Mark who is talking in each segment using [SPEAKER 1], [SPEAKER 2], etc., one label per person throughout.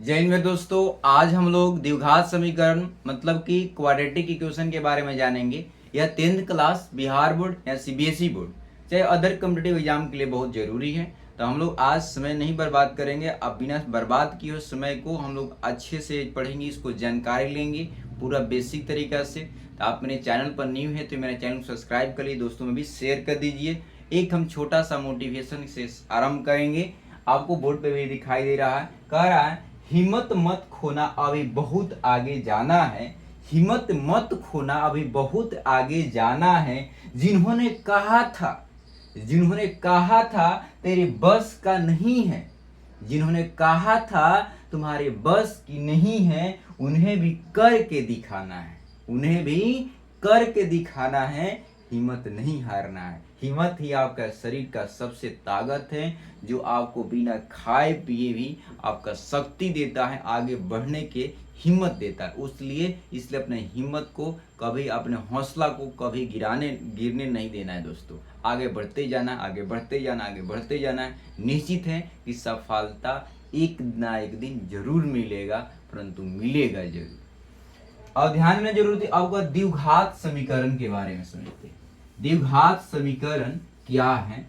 [SPEAKER 1] जय हिंद में दोस्तों, आज हम लोग द्विघात समीकरण मतलब कि क्वाड्रेटिक इक्वेशन के बारे में जानेंगे। यह 10th क्लास बिहार बोर्ड या सीबीएसई बोर्ड चाहे अदर कॉम्पिटिटिव एग्जाम के लिए बहुत जरूरी है। तो हम लोग आज समय नहीं बर्बाद करेंगे। अब बिना बर्बाद किए हुए समय को हम लोग अच्छे से पढ़ेंगे, इसको जानकारी लेंगे पूरा बेसिक तरीका से। तो आप मेरे चैनल पर न्यू है तो मेरे चैनल को सब्सक्राइब कर लीजिए, दोस्तों में भी शेयर कर दीजिए। एक हम छोटा सा मोटिवेशन से आरंभ करेंगे। आपको बोर्ड पे भी दिखाई दे रहा है, कह रहा है हिम्मत मत खोना, अभी बहुत आगे जाना है। हिम्मत मत खोना, अभी बहुत आगे जाना है। जिन्होंने कहा था तेरे बस का नहीं है, जिन्होंने कहा था तुम्हारे बस की नहीं है, उन्हें भी करके दिखाना है, उन्हें भी करके दिखाना है। हिम्मत नहीं हारना है। हिम्मत ही आपका शरीर का सबसे ताकत है, जो आपको बिना खाए पिए भी आपका शक्ति देता है, आगे बढ़ने के हिम्मत देता है। इसलिए अपने हिम्मत को कभी, अपने हौसला को कभी गिरने नहीं देना है दोस्तों। आगे बढ़ते जाना, आगे बढ़ते जाना, आगे बढ़ते जाना है। निश्चित है कि सफलता एक ना एक दिन जरूर मिलेगा, परंतु मिलेगा जरूर। अब ध्यान में जरूरत है आपका द्विघात समीकरण के बारे में समझते हैं। द्विघात समीकरण क्या है?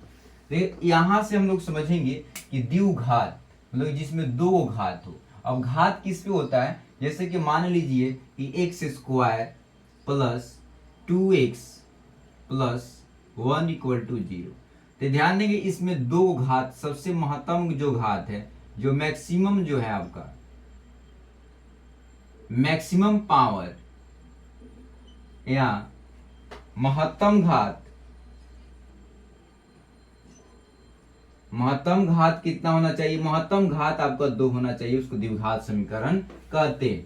[SPEAKER 1] यहां से हम लोग समझेंगे कि द्विघात मतलब जिसमें दो घात हो। अब घात किस पे होता है? जैसे कि मान लीजिए कि x square plus 2x plus 1 equal to 0। तो ध्यान देंगे इसमें दो घात, सबसे महत्तम जो घात है, जो मैक्सिमम जो है आपका मैक्सिमम पावर या महत्तम घात, महत्तम घात कितना होना चाहिए? महत्तम घात आपका 2 होना चाहिए, उसको द्विघात समीकरण कहते हैं।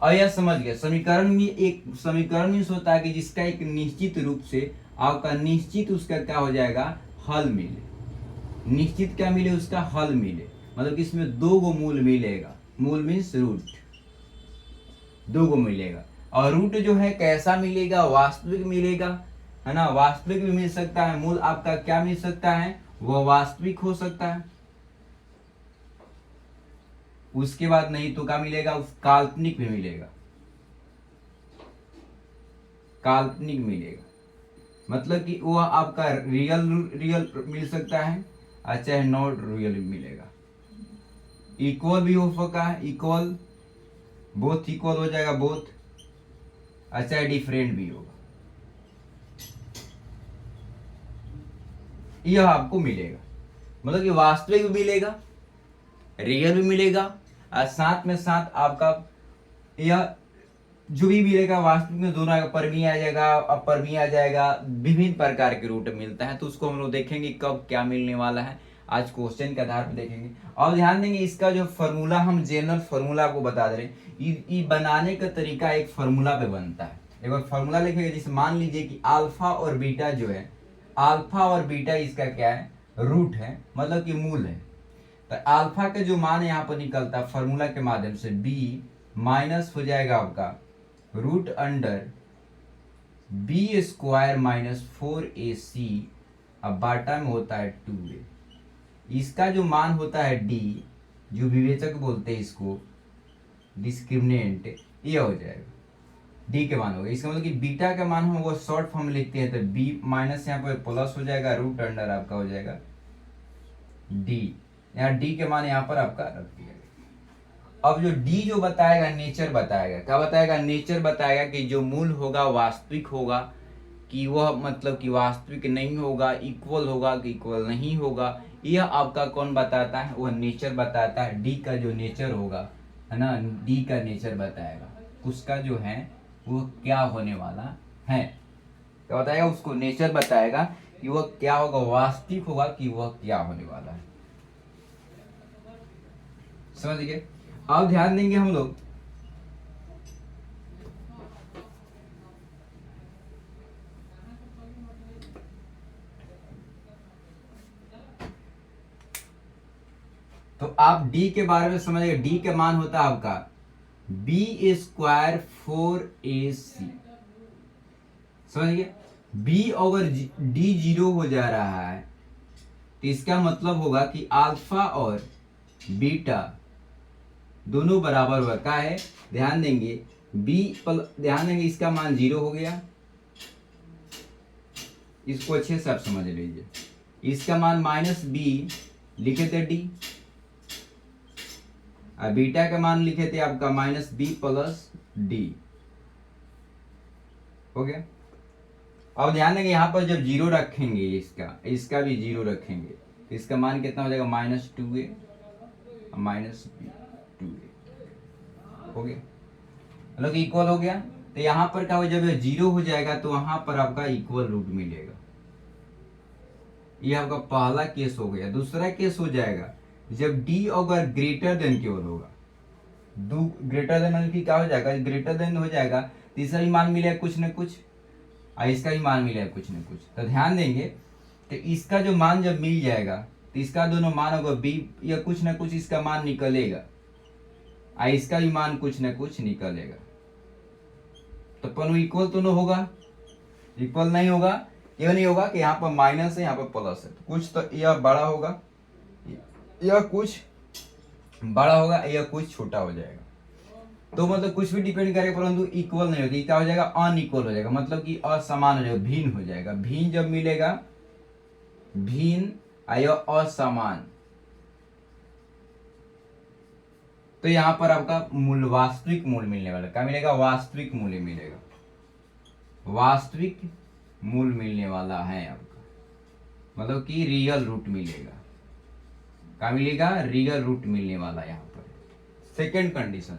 [SPEAKER 1] और यह समझ गए समीकरण में, एक समीकरण में होता है कि जिसका एक निश्चित रूप से आपका निश्चित उसका क्या हो जाएगा? हल मिले। निश्चित क्या मिले? उसका हल मिले, मतलब कि इसमें दो गो मूल मिलेगा। मूल मीन्स रूट, दो गो मिलेगा। और रूट जो है कैसा मिलेगा? वास्तविक मिलेगा, है ना। वास्तविक भी मिल सकता है। मूल आपका क्या मिल सकता है? वह वास्तविक हो सकता है। उसके बाद नहीं तो क्या मिलेगा? उस काल्पनिक भी मिलेगा, काल्पनिक मिलेगा। मतलब कि वह आपका रियल रियल मिल सकता है, चाहे नॉट रियल मिलेगा। इक्वल भी हो सकता है, इक्वल, बोथ इक्वल हो जाएगा, बोथ, अच्छा डिफरेंट भी होगा। यह आपको मिलेगा, मतलब कि वास्तविक भी मिलेगा, रियल भी मिलेगा, और साथ में साथ आपका यह जो भी मिलेगा वास्तविक में दोनों पर भी आ जाएगा, अपर भी आ जाएगा। विभिन्न प्रकार के रूट मिलता है, तो उसको हम लोग देखेंगे कब क्या मिलने वाला है, आज क्वेश्चन के आधार पर देखेंगे। और ध्यान देंगे इसका जो फॉर्मूला, हम जनरल फॉर्मूला आपको बता दे रहे हैं। ये बनाने का तरीका एक फॉर्मूला पे बनता है। एक बार फॉर्मूला लिखेगा, जैसे मान लीजिए कि अल्फा और बीटा जो है, अल्फा और बीटा इसका क्या है? रूट है, मतलब कि मूल है। तो अल्फा का जो मान यहाँ पर निकलता है फॉर्मूला के माध्यम से, बी माइनस हो जाएगा आपका root under b square minus 4ac, अब बाटा में होता है 2a। इसका जो मान होता है डी, जो विवेचक बोलते हैं इसको, डिस्क्रिमिनेंट, ये हो जाएगा डी के मान होगा। इसका मतलब कि बीटा का मान हम वो शॉर्ट फॉर्म लिखते हैं, तो बी माइनस यहाँ पर प्लस हो जाएगा, रूट अंडर आपका हो जाएगा डी। यहाँ डी के मान यहाँ पर आपका रख दिया गया। अब जो डी जो बताएगा, नेचर बताएगा। क्या बताएगा? नेचर बताएगा कि जो मूल होगा वास्तविक होगा, कि वह मतलब कि वास्तविक नहीं होगा, इक्वल होगा कि इक्वल नहीं होगा। यह आपका कौन बताता है? वह नेचर बताता है। डी का जो नेचर होगा, है ना, डी का नेचर बताएगा उसका जो है वो क्या होने वाला है। क्या बताएगा? उसको नेचर बताएगा कि वह क्या होगा, वास्तविक होगा कि वह क्या होने वाला है। समझ गए? अब ध्यान देंगे हम लोग, तो आप डी के बारे में समझिए। डी के मान होता है आपका बी स्क्वायर 4ac। समझिए, बी अगर डी 0 हो जा रहा है तो इसका मतलब होगा कि अल्फा और बीटा दोनों बराबर हुआ क्या है, ध्यान देंगे ध्यान देंगे इसका मान 0 हो गया, इसको अच्छे से आप समझ लीजिए, इसका मान -b लिखे थे d, और बीटा का मान लिखे थे आपका -b प्लस d, हो गया। अब ध्यान देंगे यहाँ पर जब 0 रखेंगे, इसका भी 0 रखेंगे, तो इसका मान कितना हो जाएगा, -2a -b 2a, हो गया, मतलब इक्वल हो गया। तो यहाँ पर क्या हो, जब 0 हो जाएगा तो वहां पर आपका इक्वल रूट मिलेगा। ये आपका पहला केस हो गया। दूसरा केस हो जाएगा जब d अगर ग्रेटर देन केवल होगा, ग्रेटर देन मतलब कि क्या हो जाएगा, ग्रेटर देन हो जाएगा, तीसरा भी मान मिलेगा कुछ न कुछ, और इसका भी मान मिलेगा कुछ न कुछ। तो ध्यान देंगे कि इसका जो मान जब मिल जाएगा तो इसका दोनों मान होगा b या कुछ न कुछ इसका मान निकलेगा, और इसका भी मान कुछ न कुछ निकलेगा। तो अपन इक्वल तो नहीं होगा, इक्वल नहीं होगा, क्यों नहीं होगा कि यहाँ पर माइनस है यहाँ पर प्लस है, तो कुछ तो यह बड़ा होगा, यह कुछ बड़ा होगा, यह कुछ छोटा हो जाएगा। तो मतलब कुछ भी डिपेंड करेगा, परंतु इक्वल नहीं होती, क्या हो जाएगा, अनइक्वल हो जाएगा, मतलब कि असमान हो जाएगा, भिन्न हो जाएगा। भिन्न जब मिलेगा, भिन्न या असमान, तो यहाँ पर आपका मूल वास्तविक मूल मिलने वाला, क्या मिलेगा, वास्तविक मूल्य मिलेगा, वास्तविक मूल मिलने वाला है आपका, मतलब कि रियल रूट मिलेगा, क्या मिलेगा, रियल रूट मिलने वाला यहाँ पर। Second condition.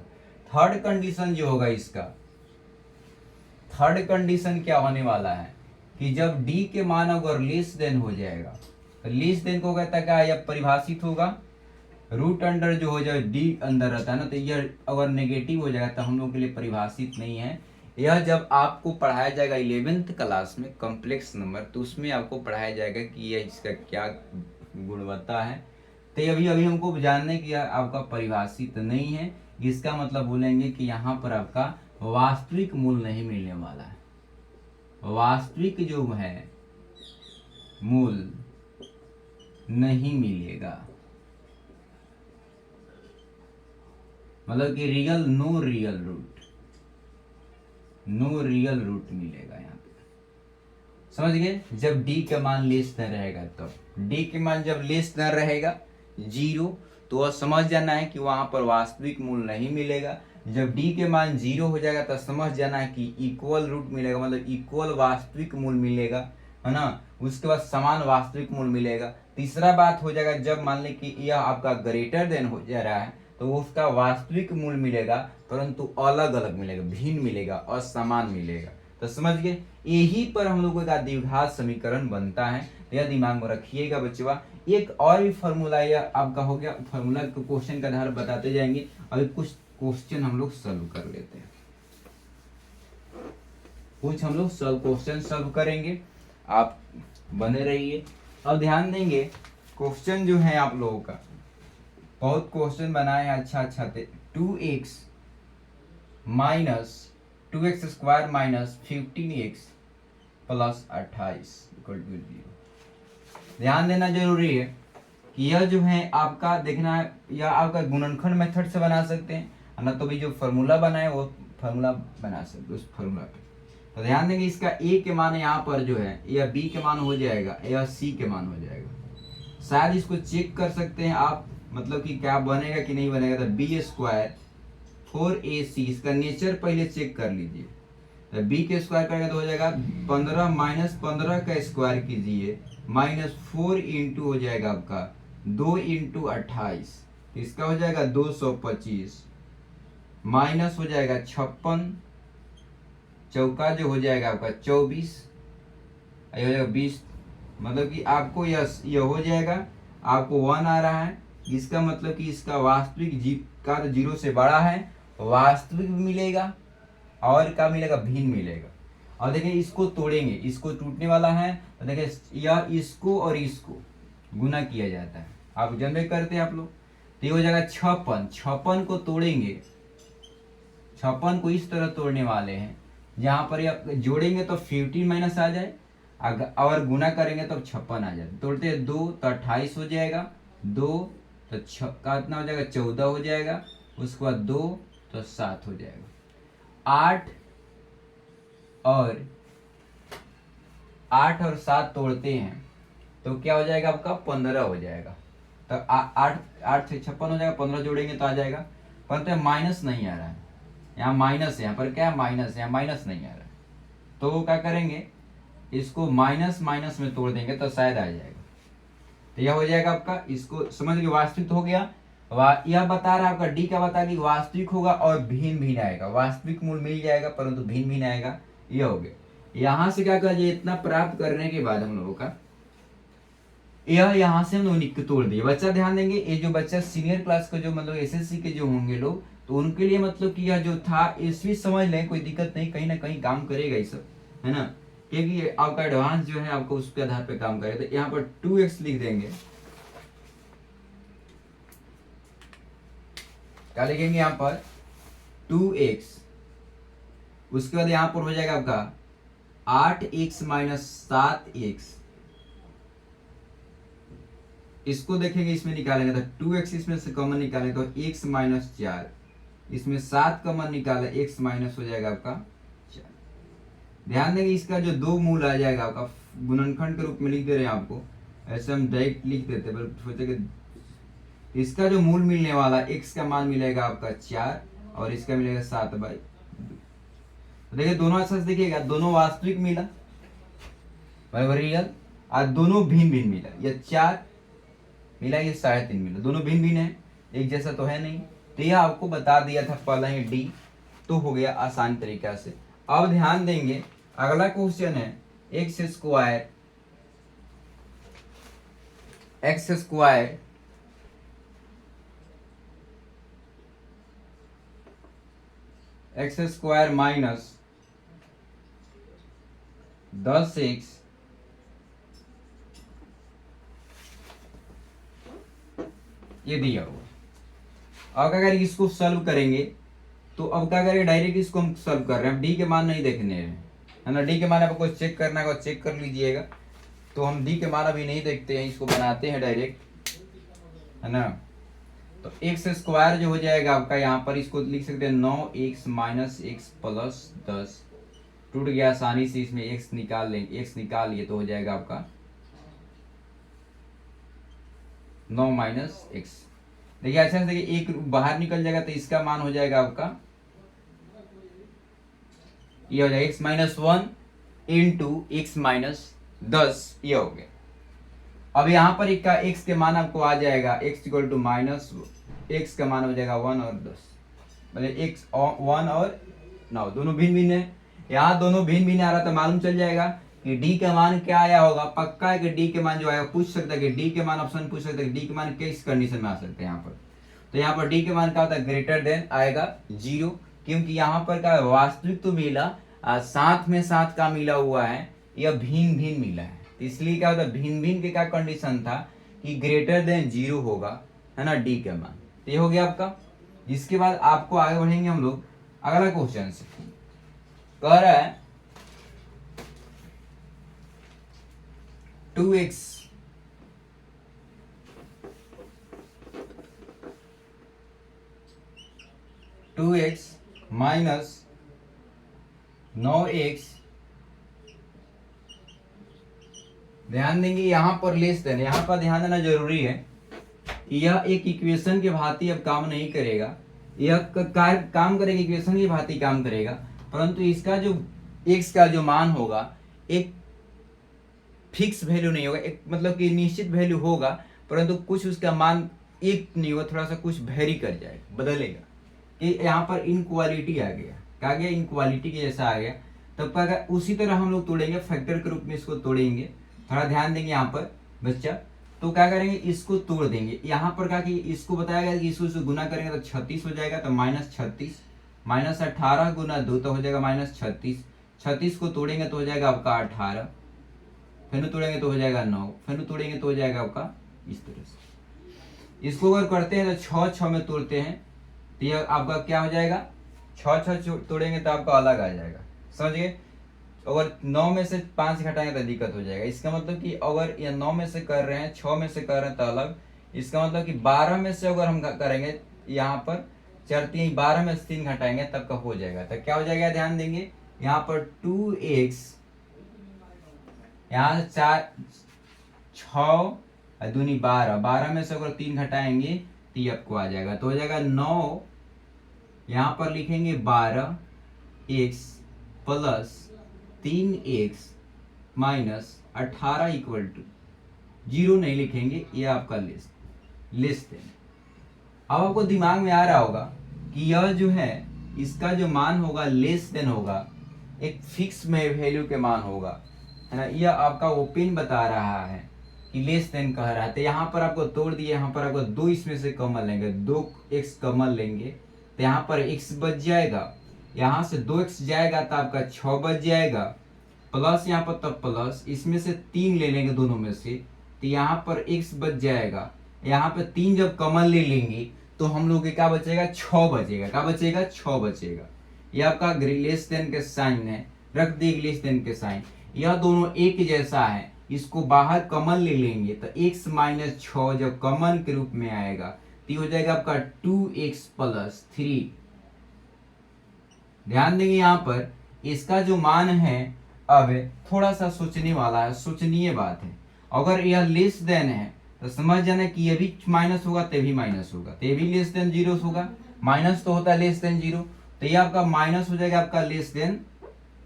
[SPEAKER 1] थर्ड कंडीशन जो होगा इसका, थर्ड कंडीशन क्या होने वाला है कि जब d के मान अगर लेस देन हो जाएगा, तो लेस देन को कहता है क्या, यह परिभाषित होगा रूट अंडर जो हो जाए d अंदर रहता है ना, तो यह अगर नेगेटिव हो जाएगा तो हम लोग के लिए परिभाषित नहीं है। यह जब आपको पढ़ाया जाएगा 11th क्लास में कॉम्प्लेक्स नंबर, तो उसमें आपको पढ़ाया जाएगा कि यह इसका क्या गुणवत्ता है। तो अभी हमको जानने की आपका परिभाषित नहीं है, इसका मतलब बोलेंगे कि यहाँ पर आपका वास्तविक मूल नहीं मिलने वाला है, वास्तविक जो है मूल नहीं मिलेगा, मतलब कि real no real root, no real root मिलेगा यहाँ पे, समझ गए। जब d का मान लेस न रहेगा, तो d के मान जब लेस न रहेगा 0, तो वह समझ जाना है कि वहां पर वास्तविक मूल नहीं मिलेगा। जब d के मान 0 हो जाएगा तो समझ जाना है कि इक्वल रूट मिलेगा, मतलब इक्वल वास्तविक मूल मिलेगा, है ना। उसके बाद समान वास्तविक मूल मिलेगा। तीसरा बात हो जाएगा जब मान लें कि यह आपका ग्रेटर देन हो जा रहा है, तो उसका वास्तविक मूल मिलेगा, परंतु अलग अलग मिलेगा, भिन्न मिलेगा, असमान मिलेगा। तो समझ गए, यही पर हम लोगों का द्विघात समीकरण बनता है। यह दिमाग में रखिएगा बच्चों। एक और भी फॉर्मूला यह आपका हो गया, फॉर्मूला को क्वेश्चन का आधार बताते जाएंगे। अभी कुछ क्वेश्चन हम लोग सॉल्व कर लेते हैं, कुछ हम लोग क्वेश्चन सॉल्व करेंगे, आप बने रहिए। अब ध्यान देंगे क्वेश्चन जो है आप लोगों का, बहुत क्वेश्चन बनाए हैं अच्छा थे। 2x square minus 15x plus 28 equal to 0। ध्यान देना जरूरी है कि यह जो है आपका देखना है, या आपका गुणनखंड मेथड से बना सकते हैं, ना तो भी जो फार्मूला बनाए वो फार्मूला बना सकते उस फार्मूला पे। तो ध्यान देंगे इसका a के मान यहाँ पर जो है, यह b के मान हो जाएगा, यह c के मान हो जाएगा। शायद इसको चेक कर सकते हैं आप, मतलब कि क्या बनेगा कि नहीं बनेगा। तो b स्क्वायर 4ac, इसका नेचर पहले चेक कर लीजिए। तो b के स्क्वायर करेंगे तो हो जाएगा 15 माइनस 15 का स्क्वायर कीजिए, -4 इंटू हो जाएगा आपका 2 इंटू 28, इसका हो जाएगा 225, माइनस हो जाएगा 56, चौका जो हो जाएगा आपका 24, ये हो जाएगा 20, मतलब कि आपको यह हो जाएगा, आपको 1 आ रहा है, इसका मतलब कि इसका वास्तविक का तो 0 से बड़ा है, वास्तविक भी मिलेगा और क्या मिलेगा, भिन्न मिलेगा। और देखिए इसको तोड़ेंगे, इसको टूटने वाला है, तो देखिए या इसको और इसको गुना किया जाता है, आप जनरेट करते हैं आप लोग। तो ये हो जाएगा 56 को तोड़ेंगे, 56 को इस तरह तोड़ने वाले हैं, जहां पर ये जोड़ेंगे तो 15 माइनस आ जाए, और गुना करेंगे तो 56 आ जाए। तोड़ते हैं 2 तो 28 हो जाएगा, 2 तो कितना हो जाएगा, 14 हो जाएगा, उसके बाद 2 तो 7 हो जाएगा। 8 और 7 तोड़ते हैं तो क्या हो जाएगा आपका 15 हो जाएगा। तो 8 से 56 हो जाएगा, 15 जोड़ेंगे तो आ जाएगा। परंतु माइनस नहीं आ रहा है, यहाँ माइनस है, यहाँ पर क्या है माइनस है, यहाँ माइनस नहीं आ रहा है। तो क्या करेंगे, इसको माइनस माइनस में तोड़ देंगे तो शायद आ जाएगा। तो यह हो जाएगा आपका, इसको समझ लीजिए वास्तविक हो गया। यह बता रहा है आपका डी क्या बता कि वास्तविक होगा और भिन्न भिन्न आएगा, वास्तविक मूल मिल जाएगा परंतु भिन्न भिन्न आएगा। यह हो गया। यहाँ से क्या कहा, इतना प्राप्त करने के बाद हम लोगों का यह यहाँ से हम लोग तोड़ दिए। बच्चा ध्यान देंगे, ये जो बच्चा सीनियर क्लास का जो मतलब एसएससी के जो होंगे लोग, तो उनके लिए मतलब कि यह जो था इसमें समझ लें, कोई दिक्कत नहीं, कहीं ना कहीं काम करेगा ये सब, है ना, क्योंकि आपका एडवांस जो है आपको उसके आधार पे काम करेगा। तो यहाँ पर 2x लिख देंगे, क्या लिखेंगे यहाँ पर 2x। उसके बाद यहाँ पर हो जाएगा आपका 8x माइनस 7x। इसको देखेंगे, इसमें निकालेंगे तो 2x इसमें से कॉमन निकालेंगे तो x माइनस 4, इसमें 7 कॉमन निकाले x माइनस हो जाएगा आपका 4। ध्यान देंगे इसका जो दो मूल आ जाएगा आपका गुणनखंड के रूप में लिख दे रहे हैं आपको, ऐसे हम डायरेक्ट लिख देते हैं, सोचे कि इसका जो मूल मिलने वाला x का मान मिलेगा आपका 4 और इसका मिलेगा 7/2। देखिए दोनों अच्छा से देखिएगा, दोनों वास्तविक मिला रियल, और दोनों भिन्न भिन्न मिला। यह 4 मिला, ये 3.5 मिला, दोनों भिन्न भिन्न है, एक जैसा तो है नहीं। तो यह आपको बता दिया था पहले ही डी, तो हो गया आसान तरीका से। अब ध्यान देंगे अगला क्वेश्चन है एक्स स्क्वायर माइनस 10x ये दिया हुआ। अब अगर इसको सॉल्व करेंगे तो अब क्या करेंगे, डायरेक्ट इसको हम सॉल्व कर रहे हैं, डी के मान नहीं देखने हैं, है ना। डी के मान आपको चेक करना है, चेक कर लीजिएगा। तो हम डी के मान अभी नहीं देखते हैं, इसको बनाते हैं डायरेक्ट, है ना। तो एक्स स्क्वायर जो हो जाएगा आपका, यहाँ पर इसको लिख सकते हैं 9x माइनस एक्स प्लस 10। टूट गया आसानी से, इसमें x निकाल लेंगे, x निकाल लिए तो हो जाएगा आपका 9 माइनस एक्स। देखिए अच्छा से देखिए, एक बाहर निकल जाएगा तो इसका मान हो जाएगा आपका, ये हो जाएगा x minus 1 into x minus 10, ये हो गया। अब यहाँ पर का x के मान आपको आ जाएगा x equal to minus x का मान हो जाएगा 1 और 10, मतलब x 1 और 9 दोनों भिन्न भिन्न है। यहाँ दोनों भिन्न भिन्न आ रहा तो मालूम चल जाएगा कि डी का मान क्या आया होगा। पक्का है कि डी के मान जो आएगा, पूछ सकता है कि डी के मान, ऑप्शन पूछ सकता है डी के मान किस कंडीशन में आ सकते हैं यहाँ पर। तो यहाँ पर डी के मान क्या होता है, ग्रेटर देन आएगा 0, क्योंकि यहाँ पर का वास्तविक तो मिला, साथ में साथ का मिला हुआ है, यह भिन्न भिन्न मिला है। तो इसलिए क्या होता है, भिन्न भिन्न के क्या कंडीशन था कि ग्रेटर देन 0 होगा, है ना, डी का मान। तो ये हो गया आपका। इसके बाद आपको आगे बढ़ेंगे हम लोग अगला क्वेश्चन से। कह रहा है 2x माइनस 9x। ध्यान देंगे यहाँ पर लेस देन, यहाँ पर ध्यान देना जरूरी है। यह एक इक्वेशन के भांति अब काम नहीं करेगा, यह काम करेगा इक्वेशन की भांति काम करेगा, परंतु इसका जो x का जो मान होगा एक फिक्स वैल्यू नहीं होगा, एक मतलब कि निश्चित वैल्यू होगा, परंतु कुछ उसका मान एक नहीं होगा, थोड़ा सा कुछ वेरी कर जाएगा, बदलेगा। कि यहाँ पर इनक्वालिटी आ गया, क्या गया, इनक्वालिटी के जैसा आ गया। तब का उसी तरह हम लोग तोड़ेंगे, फैक्टर के रूप में इसको तोड़ेंगे। थोड़ा ध्यान देंगे यहाँ पर बच्चा, तो क्या करेंगे, इसको तोड़ देंगे। यहाँ पर क्या कि इसको बताया गया कि इसको गुना करेंगे तो 36 हो जाएगा, तो माइनस 36 माइनस 18 गुना 2 तो हो जाएगा माइनस 36। 36 को तोड़ेंगे तो हो जाएगा आपका 18, फिर तोड़ेंगे तो हो जाएगा 9, फिर तोड़ेंगे तो हो जाएगा आपका इस तरह से। इसको अगर करते हैं तो 6 में तोड़ते हैं तो यह आपका क्या हो जाएगा, 6 तोड़ेंगे तो आपका अलग आ जाएगा, समझ गए। अगर 9 में से 5 घटाएंगे तो दिक्कत हो जाएगा। इसका मतलब कि अगर ये 9 में से कर रहे हैं, 6 में से कर रहे हैं तो अलग। इसका मतलब कि 12 में से अगर हम करेंगे यहाँ पर 4 3 12 में से 3 घटाएंगे तब का हो जाएगा। तो क्या हो जाएगा, ध्यान देंगे यहाँ पर 2x, यहाँ से 4 6 दूनी 12, 12 में से अगर 3 घटाएंगे तो ये आपको आ जाएगा, तो हो जाएगा 9, यहाँ पर लिखेंगे 12x plus 3x minus 18 equal to 0 नहीं लिखेंगे, ये आपका लिस्ट है। अब आपको दिमाग में आ रहा होगा कि यह जो है इसका जो मान होगा लेस देन होगा, एक फिक्स में वैल्यू के मान होगा, है ना। यह आपका ओपन बता रहा है कि लेस देन कह रहा है, तो यहाँ पर आपको तोड़ दिए, यहाँ पर आपको 2 इसमें से कॉमन लेंगे, 2x कॉमन लेंगे तो यहाँ पर x बच जाएगा, यहाँ से 2x जाएगा तो आपका 6 बच जाएगा, प्लस यहाँ पर तब प्लस इसमें से 3 ले लेंगे दोनों में से, तो यहाँ पर x बच जाएगा, यहाँ पे 3 जब कॉमन ले लेंगे तो हम लोग के क्या बचेगा, 6 बचेगा। क्या बचेगा, 6 बचेगा। ये आपका लेस देन के साइन है, रख दिए लेस देन के साइन। यह दोनों एक जैसा है, इसको बाहर कॉमन ले लेंगे तो x माइनस 6 जब कॉमन के रूप में आएगा तो हो जाएगा आपका 2x प्लस 3। ध्यान देंगे यहाँ पर इसका जो मान है, अब थोड़ा सा सोचने वाला है, सोचनीय बात है। अगर यह लेस देन है तो समझ जाना कि ये भी माइनस होगा, ते भी माइनस होगा, ते भी लेस देन 0 होगा, माइनस तो होता है लेस देन 0, तो ये आपका माइनस हो जाएगा आपका लेस देन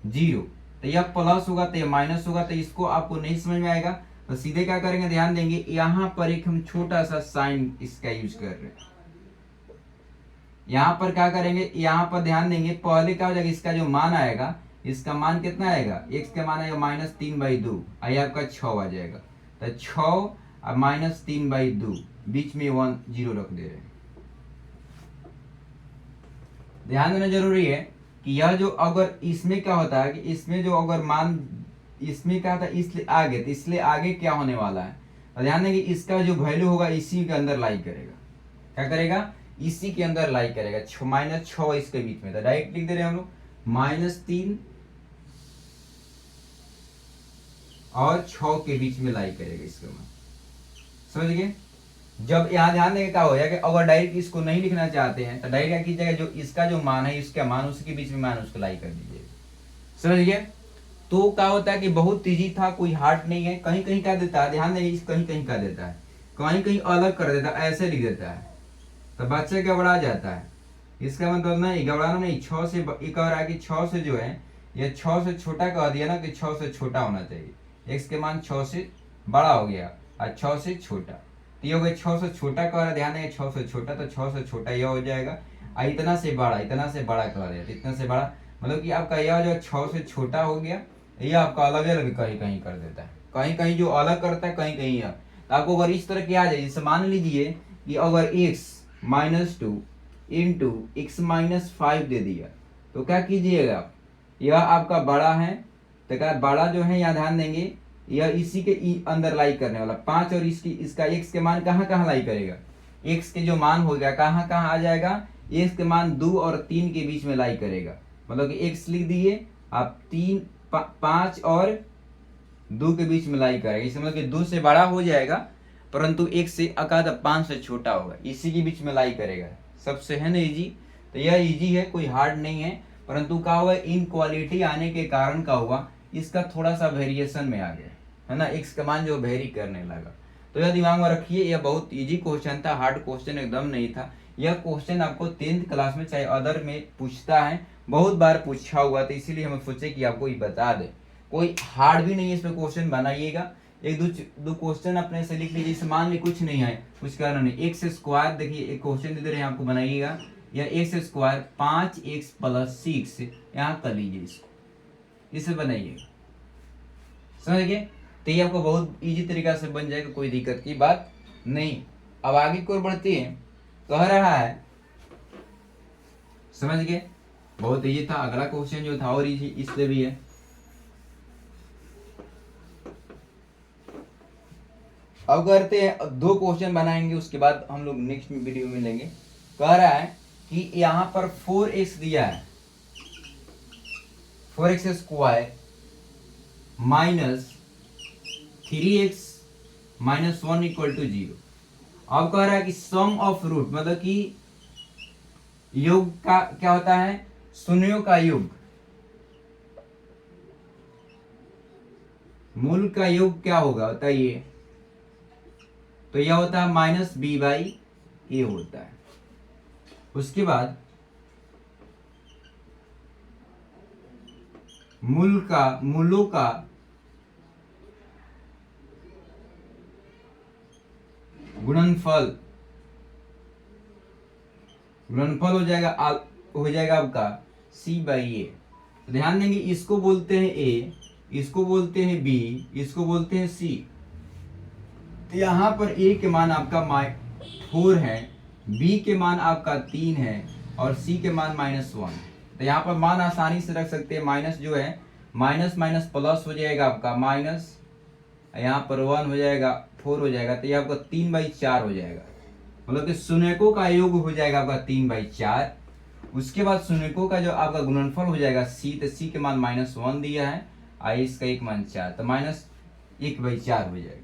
[SPEAKER 1] 0, तो यह प्लस होगा तो ये माइनस होगा, तो इसको आपको नहीं समझ में आएगा तो सीधे क्या करेंगे, ध्यान देंगे यहाँ पर एक हम छोटा सा साइन इसका यूज कर रहे हैं। यहाँ पर क्या करेंगे, यहाँ पर ध्यान देंगे पहले क्या हो जाएगा, इसका जो मान आएगा, इसका मान कितना आएगा, x का मान आएगा -3/2, आइए आपका 6 आ जाएगा, तो 6 और -3/2 बीच में 1 0 रख दे रहे हैं। ध्यान देना जरूरी है कि यह जो अगर इसमें क्या होता है कि इसमें जो अगर मान इसमें क्या था, इसलिए आगे, तो इसलिए आगे क्या होने वाला है, तो ध्यान देंगे इसका जो वैल्यू होगा इसी के अंदर लाई करेगा। क्या करेगा, इसी के अंदर लाई करेगा, -6 इसके बीच में था, डायरेक्ट लिख दे रहे हैं हम लोग, -3 और 6 के बीच में लाई करेगा इसका मान, समझ गए। जब यहाँ ध्यान देंगे क्या हो जाएगा, अगर डायरेक्ट इसको नहीं लिखना चाहते हैं तो डायरेक्ट क्या कीजिएगा, जो इसका जो मान है इसका मान उसके बीच में मान उसको लाई कर दीजिएगा, समझ गए। तो क्या होता है कि बहुत इजी था, कोई हार्ड नहीं है। कहीं कहीं क्या देता है, ध्यान देंगे कहीं कहीं क्या देता है, कहीं कहीं अलग कर देता है, ऐसे लिख देता है तो बच्चा घबरा जाता है। इसका मतलब नहीं घबराना नहीं, 6 से एक और है कि 6 से जो है ये 6 से छोटा कह दिया ना कि 6 से छोटा होना चाहिए, x के मान 6 से बड़ा हो गया और 6 से छोटा, तो ये हो गया 6 से छोटा कह रहा है, ध्यान देंगे 6 से छोटा, तो 6 से छोटा यह हो जाएगा, और इतना से बड़ा, इतना से बड़ा कह रहे हैं, इतना से बड़ा मतलब कि आपका यह जो 6 से छोटा हो गया, यह आपका अलग अलग कहीं कहीं कर देता है, कहीं कहीं जो अलग करता है कहीं कहीं। तो आपको अगर इस तरह के आ जाए, जैसे मान लीजिए कि अगर x -2 इंटू x -5 दे दिया तो क्या कीजिएगा, यह आपका बड़ा है, तो क्या बड़ा जो है यहाँ ध्यान देंगे यह इसी के अंदर लाई करने वाला 5, और इसका x के मान कहाँ कहाँ लाई करेगा, x के जो मान हो गया कहाँ कहाँ आ जाएगा, x के मान 2 और 3 के बीच में लाई करेगा, मतलब कि x लिख दिए आप 3 5 और 2 के बीच में लाई करेगा, इसमें मतलब कि 2 से बड़ा हो जाएगा परंतु 1 से अकाद 5 से छोटा होगा, इसी के बीच में लाई करेगा। सबसे है ना इजी, तो यह इजी है, कोई हार्ड नहीं है, परंतु क्या हुआ इन क्वालिटी आने के कारण क्या हुआ, इसका थोड़ा सा वेरिएशन में आ गया, है ना, x का मान जो वेरी करने लगा। तो यह दिमाग में रखिए, यह बहुत इजी क्वेश्चन था, हार्ड क्वेश्चन एकदम नहीं था। यह क्वेश्चन आपको 10th क्लास में चाहे अदर में पूछता है, बहुत बार पूछा हुआ, तो इसीलिए हम सोचे कि आपको ये बता दे। कोई हार्ड भी नहीं है इसमें, क्वेश्चन बनाइएगा, एक दो क्वेश्चन अपने से लिख लीजिए, इसे मान ली कुछ नहीं है, कुछ करना नहीं। x², देखिए एक क्वेश्चन दे रहे हैं आपको, बनाइएगा, या x² 5x + 6 यहाँ कर लीजिए, इसको इसे बनाइएगा, समझ गए। तो ये आपको बहुत इजी तरीका से बन जाएगा, कोई दिक्कत की बात नहीं। अब आगे की ओर बढ़ते हैं, कह रहा है, समझ गए, बहुत इजी था। अगला क्वेश्चन जो था और इजी इसलिए भी है, अब करते हैं 2 क्वेश्चन बनाएंगे, उसके बाद हम लोग नेक्स्ट वीडियो में लेंगे। कह रहा है कि यहाँ पर 4x दिया है, 4x² - 3x - 1 = 0। अब कह रहा है कि सम ऑफ रूट, मतलब कि योग का क्या होता है, शून्यों का योग, मूल का योग क्या होगा बताइए, तो यह होता है माइनस बी बाई ए होता है। उसके बाद मूलों का गुणनफल हो जाएगा आपका सी बाई ए। ध्यान देंगे, इसको बोलते हैं ए, इसको बोलते हैं बी, इसको बोलते हैं सी। तो यहाँ पर ए के मान आपका 4 है, बी के मान आपका 3 है और सी के मान -1। तो यहाँ पर मान आसानी से रख सकते हैं, माइनस जो है माइनस माइनस प्लस हो जाएगा आपका माइनस, यहाँ पर 1 हो जाएगा, 4 हो जाएगा, तो ये आपका 3/4 हो जाएगा। मतलब कि शून्यकों का योग हो जाएगा आपका 3/4। उसके बाद शून्यकों का जो आपका गुणनफल हो जाएगा सी, तो सी के मान -1 दिया है, आई इसका एक मान 4, तो -1/4 हो जाएगा।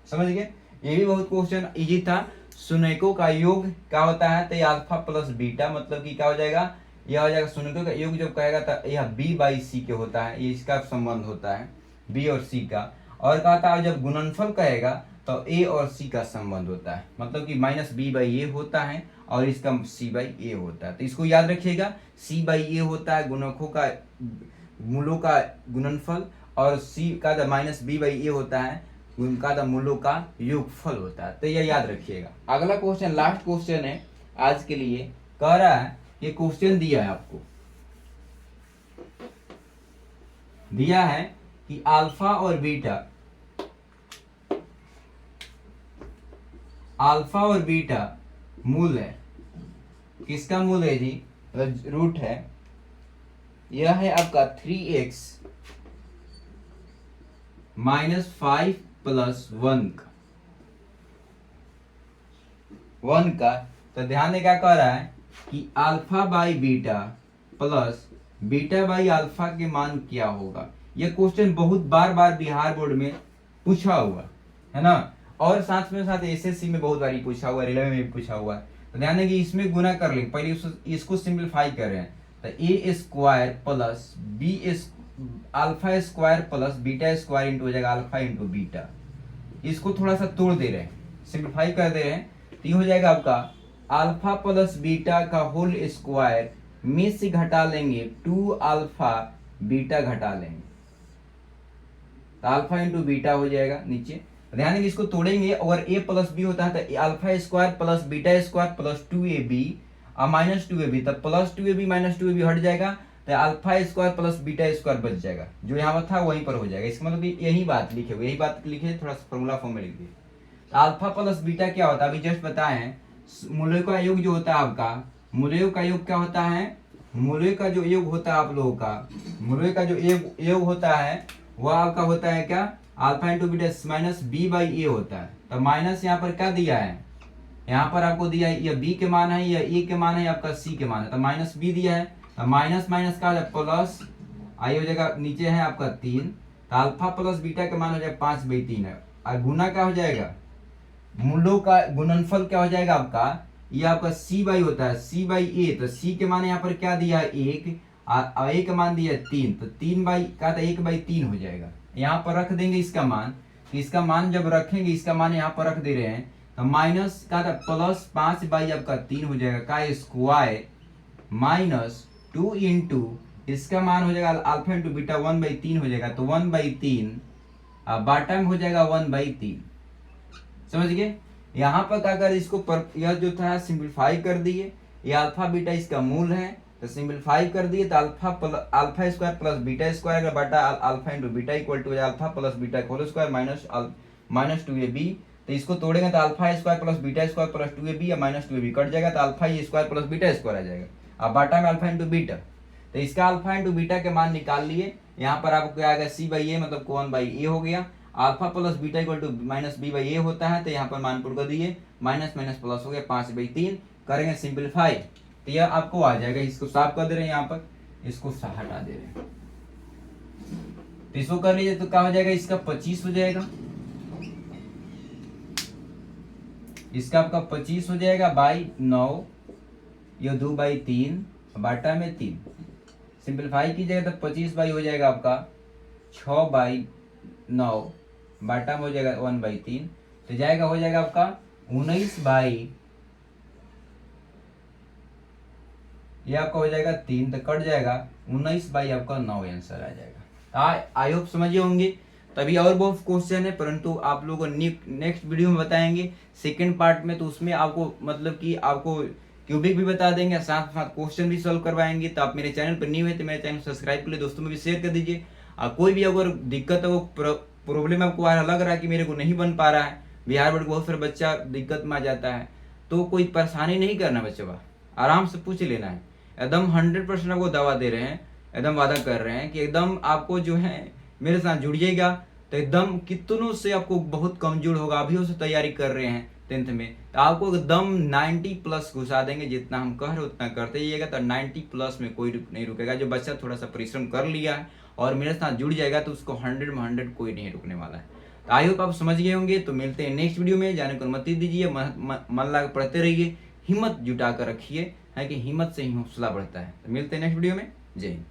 [SPEAKER 1] समझ गए, ये भी बहुत क्वेश्चन इजी था। शून्यकों का योग क्या होता है, तो ये अल्फा प्लस बीटा, मतलब कि क्या हो जाएगा, यह हो जाएगा शून्यकों का योग जब कहेगा तो यह बी बाई सी के होता है, ये इसका संबंध होता है बी और सी का। और कहा था जब गुणनफल कहेगा तो ए और सी का संबंध होता है, मतलब कि -b/a होता है और इसका c/a होता है। तो इसको याद रखिएगा, c/a होता है गुणकों का मूलों का गुणनफल और c का -b/a होता है उनका मूलों का योगफल होता है। तो यह याद रखिएगा। अगला क्वेश्चन लास्ट क्वेश्चन है आज के लिए, कह रहा है, ये क्वेश्चन दिया है आपको, दिया है कि अल्फा और बीटा मूल है, किसका मूल है जी, रूट है, यह है आपका 3x -5 + 1 का। तो ध्यान दें क्या कह रहा है कि alpha by beta plus beta by alpha के मान क्या होगा। यह क्वेश्चन बहुत बार बिहार बोर्ड में पूछा हुआ है ना, और साथ में साथ एसएससी में बहुत बार पूछा हुआ, रेलवे में भी पूछा हुआ है। तो ध्यान दें कि इसमें गुना कर लेंगे, पहले इसको सिंप्लीफाई कर रहे हैं, तो a² plus b alpha square plus beta square into हो जाएगा अल्फा इंटू बीटा। इसको थोड़ा सा तोड़ दे रहे हैं, सिंप्लीफाई कर दे रहे हैं, तो ये हो जाएगा आपका अल्फा प्लस बीटा का होल स्क्वायर में से घटा लेंगे 2 अल्फा बीटा घटा लेंगे, तो अल्फा इंटू बीटा हो जाएगा नीचे। ध्यान देंगे इसको तोड़ेंगे, अगर a प्लस बी होता है तो alpha square plus beta square plus 2ab और -2ab, तब +2ab -2ab हट जाएगा, तो alpha square plus beta square बच जाएगा, जो यहाँ पर था वहीं पर हो जाएगा। इसका मतलब यही बात लिखे हुए, यही बात लिखे, थोड़ा सा फॉर्मूला फॉर्म में लिख दिए। अल्फा प्लस बीटा क्या होता है, अभी जस्ट बताए हैं, मूल्यों का योग जो होता है आपका, मूल्यों का योग क्या होता है, मूल्यों का जो योग होता है आप लोगों का, मूल्यों का जो योग होता है वह आपका होता है क्या, अल्फा इंटू बीटा -b/a होता है। तो माइनस यहाँ पर क्या दिया है, यहाँ पर आपको दिया है, यह b के मान है, यह a के मान है, आपका c के मान है, तो -b दिया है, तो माइनस माइनस का प्लस आई हो जाएगा, नीचे है आपका 3, तो अल्फा प्लस बीटा का मान हो जाएगा 5/3 है, और गुना क्या हो जाएगा, मूलों का गुणनफल क्या हो जाएगा आपका, ये आपका c/, होता है c/a, तो c के मान यहाँ पर क्या दिया है 1, और a का मान दिया है 3, तो 1/3 हो जाएगा। यहाँ पर रख देंगे इसका मान, तो इसका मान जब रखेंगे, इसका मान यहाँ पर रख दे रहे हैं, तो माइनस का प्लस 5/3 हो जाएगा का स्क्वायर -2 इंटू इसका मान हो जाएगा अल्फा इंटू बीटा 1/3 हो जाएगा, तो 1/3 बाटा में हो जाएगा 1/3। समझ गए, यहाँ पर क्या कर इसको यह जो था सिंप्लीफाई कर दिए, ये अल्फा बीटा इसका मूल है, तो सिंप्लीफाई कर दिए, तो alpha square plus beta square का बटा alpha into beta equal to alpha plus beta whole square -2ab। तो इसको तोड़ेंगे तो alpha square plus beta square plus 2ab या -2ab कट जाएगा, तो alpha square plus beta square आ जाएगा, अब बाटा में अल्फा इंटू बीटा, तो इसका अल्फा इंटू बीटा के मान निकाल लिए। यहाँ पर आपको क्या आएगा c/a, मतलब 1/a हो गया, alpha plus beta equal to -b/a होता है, तो यहाँ पर मान पुट कर दिए, माइनस माइनस प्लस हो गया 5/3, करेंगे सिंप्लीफाई, तो यह आपको आ जाएगा। इसको साफ कर दे रहे हैं, यहाँ पर इसको हटा दे रहे हैं, तो इसको कर लीजिए, तो क्या हो जाएगा, इसका 25 हो जाएगा, इसका आपका 25 हो जाएगा बाई 9, ये 2/3 बाटा में 3, सिंपलीफाई कीजिएगा तो 25 हो जाएगा आपका 6/9 बाटा में हो जाएगा 1/3, तो जाएगा हो जाएगा आपका 19 ये आपका हो जाएगा 3, तो कट जाएगा 19 आपका 9 आंसर आ जाएगा। आई होप समझे होंगे। तभी और बहुत क्वेश्चन है, परंतु आप लोगों को नेक्स्ट वीडियो में बताएंगे सेकंड पार्ट में, तो उसमें आपको मतलब कि आपको क्यूबिक भी बता देंगे, साथ साथ क्वेश्चन भी सॉल्व करवाएंगे। तो आप मेरे चैनल पर न्यू है तो मेरे चैनल सब्सक्राइब कर लिए, दोस्तों में भी शेयर कर दीजिए। कोई भी अगर दिक्कत है, वो प्रॉब्लम आपको आ लग रहा है कि मेरे को नहीं बन पा रहा है, बिहार बोर्ड बहुत सारे बच्चा दिक्कत में आ जाता है, तो कोई परेशानी नहीं करना बच्चों का, आराम से पूछ लेना है। एकदम 100% आपको दवा दे रहे हैं, एकदम वादा कर रहे हैं कि एकदम आपको जो है मेरे साथ जुड़िएगा तो एकदम कितनों से आपको बहुत कमजोर होगा। अभी उससे तैयारी कर रहे हैं 10th में, तो आपको एकदम 90+ घुसा देंगे। जितना हम कह रहे उतना करते जाइएगा, तो 90+ में कोई नहीं रुकेगा। जो बच्चा थोड़ा सा परिश्रम कर लिया है और मेरे साथ जुड़ जाएगा तो उसको 100 में 100 कोई नहीं रुकने वाला है। तो आई होप आप समझ गए होंगे। तो मिलते हैं नेक्स्ट वीडियो में, जाने को अनुमति दीजिए, मन लगा पढ़ते रहिए, हिम्मत जुटा कर रखिए, है कि हिम्मत से ही हौसला बढ़ता है। तो मिलते हैं नेक्स्ट वीडियो में, जय हिंद।